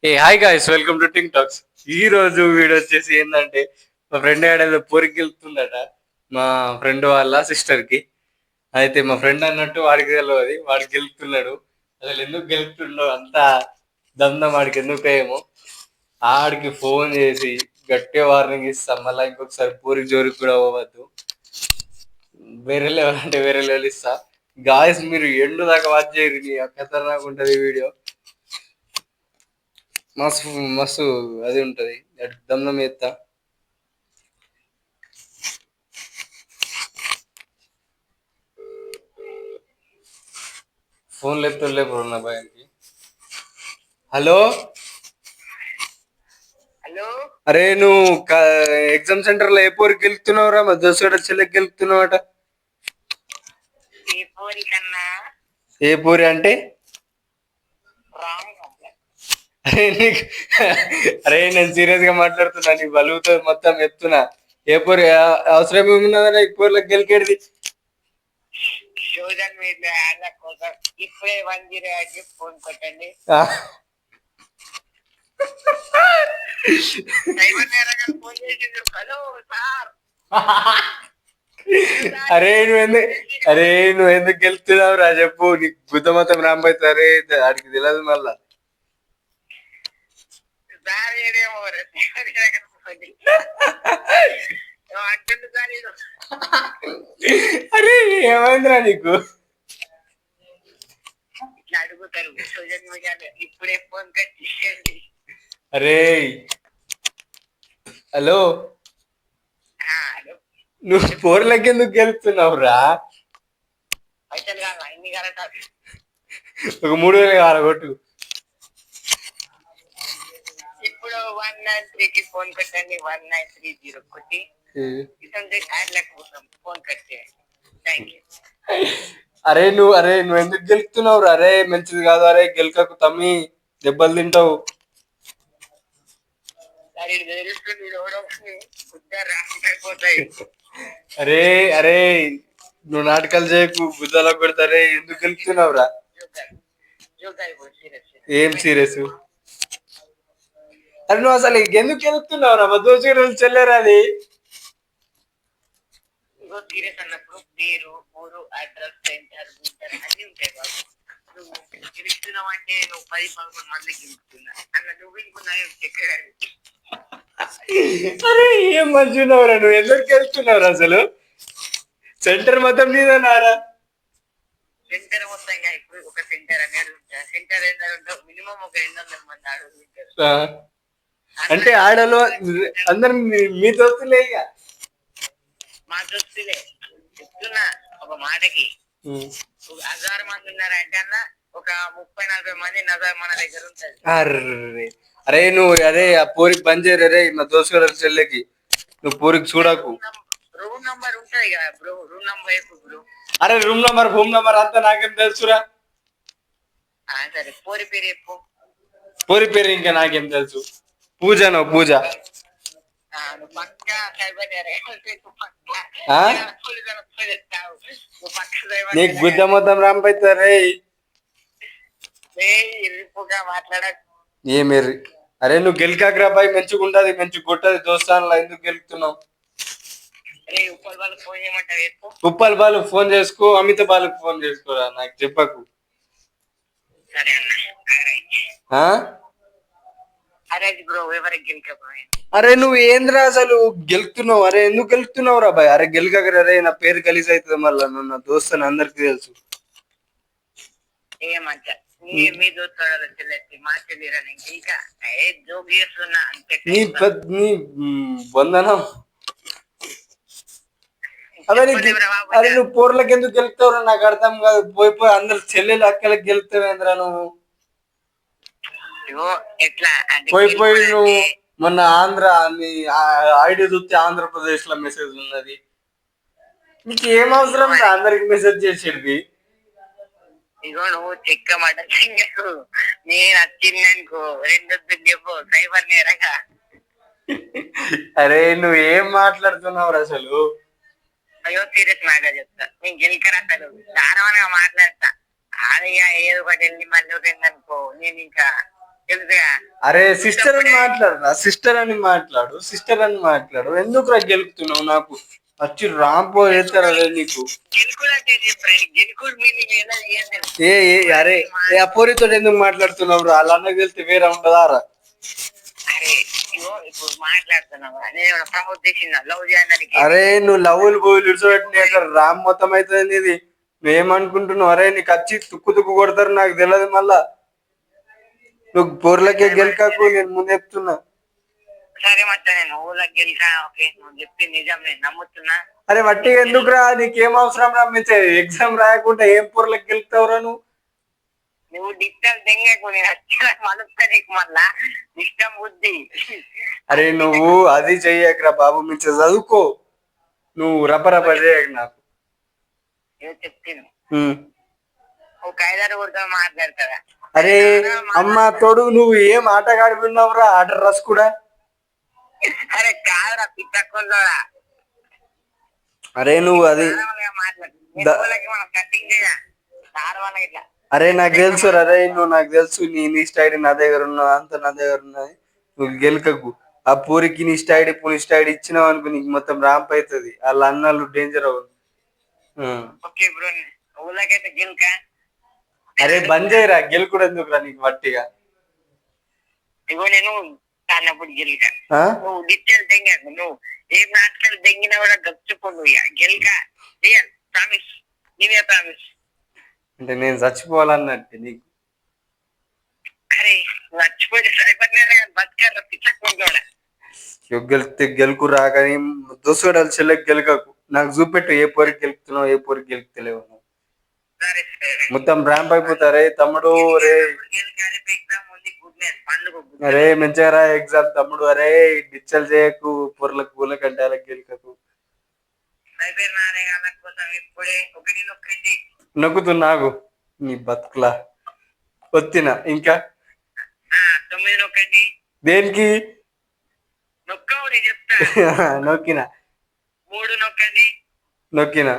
A hi guys, welcome to టింగ్ talks. ఈ రోజు వీడియో వచ్చేసి ఏంటంటే, మా ఫ్రెండ్ ఏదో పోరికి వెళ్తుందట మా ఫ్రెండ్ వాళ్ళ సిస్టర్ కి. అయితే మా ఫ్రెండ్ అన్నట్టు వాడికి తెలియదు, వాడికి గెలుపుతున్నాడు. అసలు ఎందుకు గెలుపుతుండో అంతా దమ్దం వాడికి ఎందుకు ఏమో. ఆడికి ఫోన్ చేసి గట్టిగా వార్నింగ్ ఇస్తాం, మళ్ళీ ఇంకొకసారి పూరికి జోరికి కూడా పోవద్దు, వేరే లెవెల్ అంటే వేరే లెవెల్ ఇస్తా. గాయస్ మీరు ఎండు దాకా వాచ్ చేయరు, ఖతర్నాక్ ఉంటుంది వీడియో. మస్తు మస్తు అది ఉంటది, దమ్దం ఎత్తా. ఫోన్ లేపుతుండే బ్రో నా భయానికి. హలో హలో, అరే నువ్వు ఎగ్జామ్ సెంటర్ లో ఏ పోరికి గెలుపుతున్నావురా? మా దోస్తుగడ చెల్లెకి గెలుపుతున్నావట. ఏ పోరి కన్నా ఏ పూరి అంటే? రాంగ్. అరే నీకు అరే నేను సీరియస్ గా మాట్లాడుతున్నా, నీ బలుగుతో మొత్తం ఎత్తున్నా. ఏ పూరి అవసరం ఏమున్నదా ఈ పూర్లకు గెలికేది? సోషల్ మీడియా కోసం ఇప్పుడే 108 ఫోన్ కొట్టండి. సైబర్ నేరగాళ్ళు ఫోన్ చేసిండ్రు. Hello sir. నువ్వు ఎందుకు గెలుస్తున్నావు రా చెప్పు. నీకు బుద్ధ మొత్తం రాంబోతుంది. అరే ఆడికి తెలియదు మళ్ళా. సార్ ఏదేమో అంటుంది సార్. అరే ఏమైందిరా నీకు? ఇట్లా అడుగుతారు సోషల్ మీడియాలో, ఇప్పుడే ఫోన్ కట్ చేయండి. అరే హలో, హలో, నువ్వు పోర్లకి ఎందుకు గెలుపుతున్నావు రా? పైసలు కాదు ఇన్ని కరెక్ట్. ఒక 3,000 కావాలి కొట్టు. ఇప్పుడు 193కి ఫోన్ కట్టండి. 1930 కొట్టి ఫోన్ కట్ చేయండి. Thank you. అరే నువ్వు ఎందుకు గెలుపుతున్నావు రా? అరే మంచిది కాదు. అరే గెలకకు తమ్మి, దెబ్బలు తింటావు. అరే అరే నువ్వు నాటకాలు చేయకు, గుద్దలో కొడతారే. ఎందుకు గెలుపుతున్నావు రా? ఏం సీరియస్? అరే నువ్వు అసలు ఎందుకు గెలుపుతున్నావు రా? మా దోషి చెల్లేరా అది? సీరియస్ అన్నప్పుడు పేరు, ఊరు, అడ్రస్, సెంటర్ అన్ని ఉంటాయి బాబు. నువ్వు గెలుస్తున్నావు అంటే నువ్వు 10-11 మంది గెలుపుతున్నా అన్న నువ్వు ఇంకున్నావు. అరే ఏం మంచున్నావురా? నువ్వు ఎందుకు గెలుస్తున్నావురా అసలు? సెంటర్ మొత్తం నీదన్నారా? సెంటర్ మొత్తంగా ఇప్పుడు ఒక సెంటర్ అనేది ఉంటారు. సెంటర్ ఏంటంటే మినిమం ఒక 800 మంది ఆడలు ఉంటారు. అంటే ఆడలో అందరు మీ దోస్తులే ఇక? మా దోస్తులే. చెప్తున్నా ఒక మాటకి 1000 మంది ఉన్నారంటే అన్న ఒక 30-40 మంది నజర్ మన దగ్గర ఉంటుంది. అరే నువ్వు అరే ఆ పూరికి బంద్ చేయరు. రే మా దోస్తు చెల్లెకి నువ్వు పూరికి చూడకు. రూమ్ నంబర్ ఉంటది కదా బ్రో, రూమ్ నంబర్ చెప్పు బ్రో. అరే రూమ్ నంబర్ హోమ్ నంబర్ అంతా నాకేం తెలుసురా? సరే పూరి పేరు చెప్పు. పూరి పేరు ఇంకా నాకేం తెలుసు? పూజ పూజ. నీకు బుద్ధ మొత్తం రాంపైతారే. ఏమేరి? అరే నువ్వు గెలికాకరా బాయ్, మంచిగా ఉంటది, మంచిగా కొట్టది దోస్తాన్లా. ఎందుకు గెలుపుతున్నావు? ఉప్పల్ బాలు ఫోన్ చేసుకో, అమిత బాలుకు ఫోన్ చేసుకోరా, నాకు చెప్పకు. అరే నువ్వు ఏంద్రా అసలు గెలుపుతున్నావు? అరే ఎందుకు గెలుపుతున్నావు రా బాయ్? అరే గెలకరా. అరే నా పేరు గలీజ్ అవుతుంది మళ్ళా. నువ్వు నా దోస్తు అని అందరికి తెలుసు. నీ వందనం. అరే నువ్వు పోర్లకు ఎందుకు గెలుపుతావురా? నాకు అర్థం కాదు. పోయి అందరు చెల్లెలు అక్కలకి గెలుపుతావేంద్రా నువ్వు? పోయి నువ్వు మొన్న ఆంధ్ర ఐడి చూస్తే ఆంధ్రప్రదేశ్ లో మెసేజ్ ఉన్నది. నీకు ఏం అవసరం అందరికి మెసేజ్ చేసేది? ఇగో నువ్వు చెక్క మాట నేను వచ్చిందనుకో 2 చెప్పు సైబర్ నేరగా. అరే నువ్వు ఏం మాట్లాడుతున్నావు అసలు? అయ్యో సీరియస్ మాట చెప్తా. నేను గెలికరా అసలు దారుణంగా మాట్లాడతా. అది ఏదో ఒకటి వెళ్ళి మళ్ళీ అనుకో నేను ఇంకా తెలుసుగా. అరే సిస్టర్ అని మాట్లాడు, సిస్టర్ అని మాట్లాడు. ఎందుకు రా గెలుపుతున్నావు? నాకు వచ్చి రాంపో చేస్తారు అదే నీకు. గెలుకుడు అంటే చెప్పండి, గెలుకుడు మీనింగ్ ఏదైనా ఏం తెలుసు? అరే ఆ పోరితో ఎందుకు మాట్లాడుతున్నావు రా? అలా అన్నకు వెళ్తే వేరే ఉండదారా? అరే ఇగో ఇప్పుడు మాట్లాడుతున్నావు, నేను ప్రమోట్ చేసిన లవ్ చేయడానికి. అరే నువ్వు లవ్వులు బోవులు ఇడిచిపెట్టి అక్కడ రామ్ మొత్తం అవుతుంది ఇది. నువ్వేమనుకుంటున్నావు? అరే నీకు వచ్చి తుక్కు తుక్కు కొడతారు, నాకు తెలియదు. మళ్ళా నువ్వు బోర్లకే గెలకకు, నేను ముందు చెప్తున్నా. సరే మచ్చా, నేను ఊళ్ళకి గెలికా. ఓకే, నువ్వు చెప్తే నిజం, నేను నమ్ముతున్నా. అరే వట్టి ఎందుకు రా? నీకేం అవసరం రా? మంచి ఎగ్జామ్ రాయకుండా ఏం పొరలకు గెలుపుతావురా నువ్వు? నువ్వు డిజిటల్ దెంగకు, నేను వచ్చిన మలుపుతా నీకు మళ్ళా ఇష్టం బుద్ధి. అరే నువ్వు అది చెయ్యకరా బాబు, మంచి చదువుకో. నువ్వు రపరప చేయక నాకు. ఏదో చెప్తాను, ఒక 5-6 ఊరితో మాట్లాడతారా? అరే అమ్మ తోడు, నువ్వు ఏం ఆటగాడి విన్నావురా? ఆర్డర్ రస్ కూడా. అరే కాదురా పిచ్చకుండా. అరే నువ్వు అది కటింగ్ చేయ వాళ్ళకి ఇట్లా. అరే నాకు తెలుసు అరే, నువ్వు నాకు తెలుసు. నీ స్టైడ్ నా దగ్గర ఉన్నది, అంత నా దగ్గర ఉన్నది. నువ్వు గెలకకు. ఆ పూరికి నీ స్టైడ్ ఇచ్చినావు అనుకో, నీకు మొత్తం ర్యాంప్ అవుతుంది. వాళ్ళ అన్నాళ్ళు డేంజర్ అవ్వదు. ఓకే బ్రో, ఊళ్ళకైతే గెలుక. అరే బంద్ చేయరా, గెలుకుడు ఎందుకురా నీకు వట్టిగా? ఇగో నేను అన్నప్పుడు గెలుక, నువ్వు డిజిటల్ దెంగకు. నువ్వు ఏం నాటకాలు దెంగినా కూడా గచ్చుకోండు. గెలుక ప్రామిస్, నీవే ప్రామిస్. అంటే నేను చచ్చిపోవాలన్నట్టు నీకు. అరే చచ్చిపోతే సరిపడినా బతకాల పిచ్చకుండా. గెలిస్తే గెలుకు రా, కానీ దోసుగడాలు చెల్లెకి గెలకకు. నాకు చూపెట్టు, ఏ పొరికి గెలుపుతున్నావు, ఏ పొరికి గెలుపుతలేవు. మొత్తం ర్యాంప్ అయిపోతారే తమ్ముడు. రే అరే మంచిగా రా ఎగ్జామ్ తమ్ముడు. అరే డిచ్చలు చేయకు, పొరలకు పూలకు అంటే అలా గెలకకు. నొక్కుతున్నాగు నీ బతుకులా వచ్చిన. ఇంకా 9 నొక్కండి. దేనికి? నొక్కిన. 3 నొక్కండి. నొక్కిన.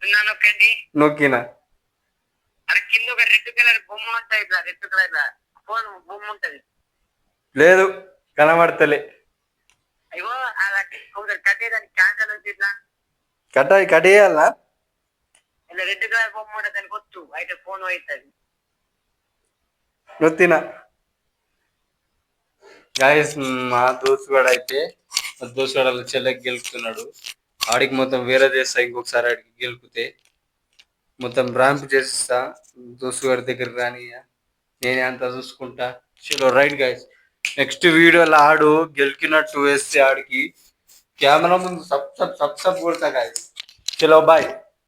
0 నొక్కండి. నొక్కిన. అరే కింద ఒక రెడ్ కలర్ బొమ్మ ఉంటుంది, రెడ్ కలర్ ఫోన్ బొమ్మ ఉంటది. లేదు కనబడతలే. అయ్యో కట్టేదానికి క్యాన్సల్ వచ్చి ఇట్లా కట్టేయాలా? ఇలా రెడ్ కలర్ బొమ్మ ఉంటుంది, దానికి వచ్చు అయితే ఫోన్ అవుతుంది. నొత్తిన. గాయస్ మా దోస్తుగాడు అయితే, మా దోస్తుగాడు అలా చెల్లెకి గెలుపుతున్నాడు. ఆడికి మొత్తం వేరే చేస్తా, ఇంకొకసారి ఆడికి గెలిపితే మొత్తం ర్యాంప్ చేస్తా. దోస్తుగాడి దగ్గర కానీ నేనే అంతా చూసుకుంటా. చలో రైట్ గాయస్, నెక్స్ట్ వీడియోలో ఆడు గెలికినట్టు వేస్తే ఆడికి కెమెరా ముందు సబ్ కొడతా గాయస్. చలో బాయ్.